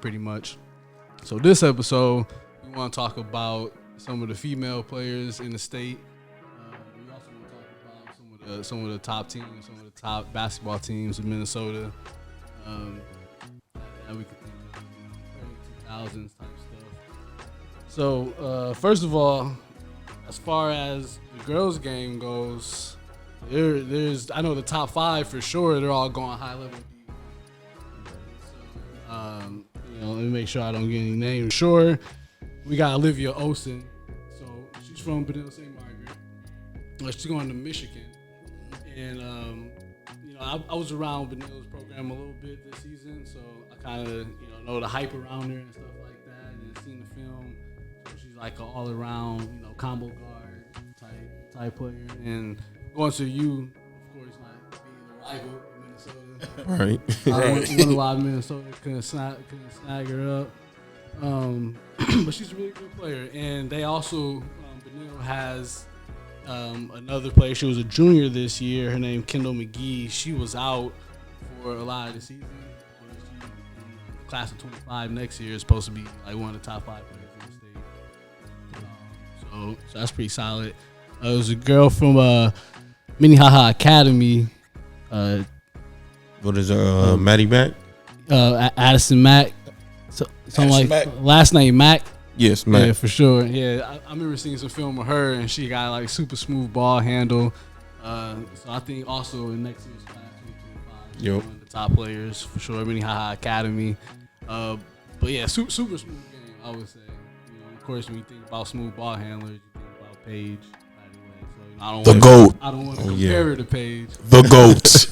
pretty much. So this episode, we want to talk about some of the female players in the state. We also want to talk about some of the top teams, some of the top basketball teams in Minnesota. That we could think of, early 2000s type stuff. So first of all, as far as the girls' game goes, there's I know the top 5 for sure. They're all going high level. Let me make sure I don't get any names. Sure, we got Olivia Olson. So she's from Benilde St. Margaret. She's going to Michigan. And, I was around Benilde's program a little bit this season. So I kind of, know the hype around her and stuff like that. And seen the film. So she's like an all-around, combo guard type player. And going to U, of course, like being a rival in Minnesota. Right. Won a lot of Minnesota, couldn't snag her up. But she's a really good player. And they also, Benilde has another player. She was a junior this year. Her name Kendall McGee. She was out for a lot of the season. She, in the class of 25 next year is supposed to be like one of the top 5 players in the state. So that's pretty solid. It was a girl from Minnehaha Academy. What is her? Maddie Mack? Addison Mack. Something like Mack. Last name Mack. Yes, Mack. Yeah, for sure. Yeah, I remember seeing some film of her, and she got like super smooth ball handle. So I think also in next year's class, 2025, she's one of the top players for sure. Minnehaha Academy. But yeah, super smooth game, I would say. Of course, when you think about smooth ball handlers, you think about Paige. The GOAT. I don't want to compare her to Paige. The GOAT.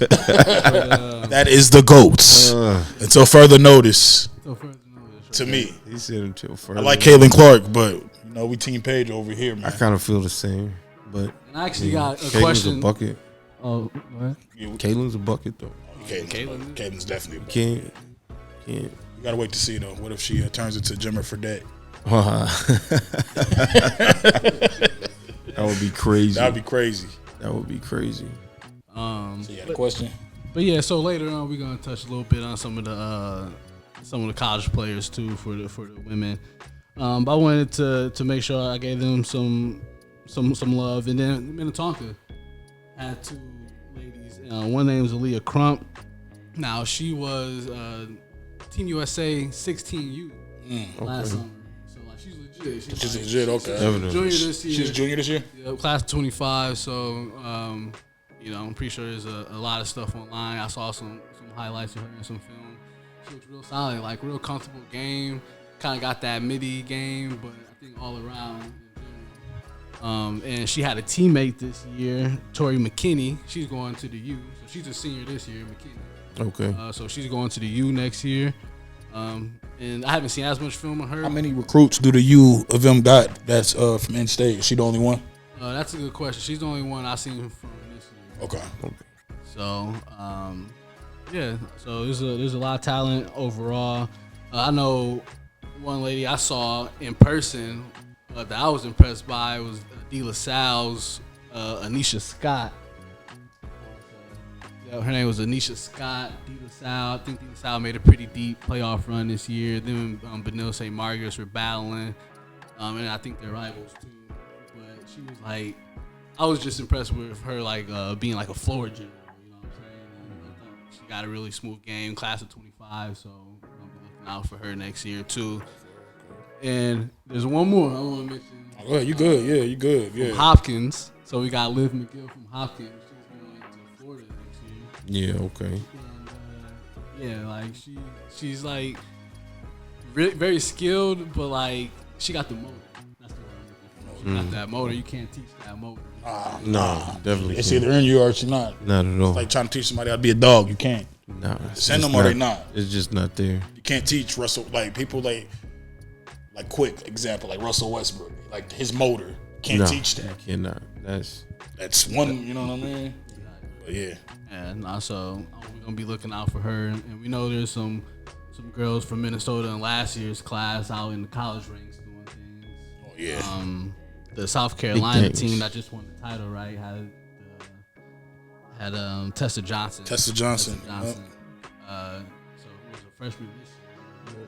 That is the GOAT. Until further notice. To me. He said until further. I like Caitlin Clark, but we team Paige over here, man. I kind of feel the same, but and I actually got a Caitlin's question. A bucket. Oh, what? Caitlin's a bucket though. Caitlin's definitely a bucket. Can't. You gotta wait to see though. What if she turns into Jimmer Fredette? That would be crazy. That would be crazy. So you had a question? But yeah, so later on we're gonna touch a little bit on some of the college players too for the women. But I wanted to make sure I gave them some love. And then Minnetonka had 2 ladies. One name is Aaliyah Crump. Now she was Team USA 16U last summer. So like she's legit. She's legit. Okay. She's junior this year. Yeah, class of 25. So I'm pretty sure there's a lot of stuff online. I saw some highlights of her and some film. She looked real solid, like real comfortable game. Kind of got that midi game, but I think all around in general. And she had a teammate this year, Tori McKinney. She's going to the U, so she's a senior this year, McKinney. Okay. So she's going to the U next year. And I haven't seen as much film of her. How many recruits do the U of them got that's from in-state? Is she the only one? That's a good question. She's the only one I've seen from this year. Okay. So, yeah. So there's a lot of talent overall. I know one lady I saw in person that I was impressed by was De La Salle's Anisha Scott. Her name was Anisha Scott. De La Salle. I think De La Salle made a pretty deep playoff run this year. Then Benilde St. Margaret's were battling, and I think they're rivals too. But she was like, I was just impressed with her being like a floor general. You know what I'm saying? And I thought she got a really smooth game. Class of 25, so I'm gonna be looking out for her next year too. And there's one more I want to mention. Oh, you good? Yeah, you good? Yeah. From Hopkins. So we got Liv McGill from Hopkins. She's going to Florida next year. Yeah. Okay. And like she's like very skilled, but like she got the motor. That's the word I'm looking for. She got that motor. You can't teach that motor. No, definitely. It's can't. either in you or it's not. Not at all. It's like trying to teach somebody how to be a dog. You can't. Nah. Send them or they not. It's just not there. You can't teach Russell. Like people like quick example like Russell Westbrook. Like his motor can't teach that. You cannot. That's one. You know what I mean? But yeah. And also we're gonna be looking out for her. And we know there's some girls from Minnesota in last year's class out in the college ranks doing things. Oh yeah. The South Carolina team that just won the title, right, had Tessa Johnson. Tessa Johnson. So who was a freshman this year.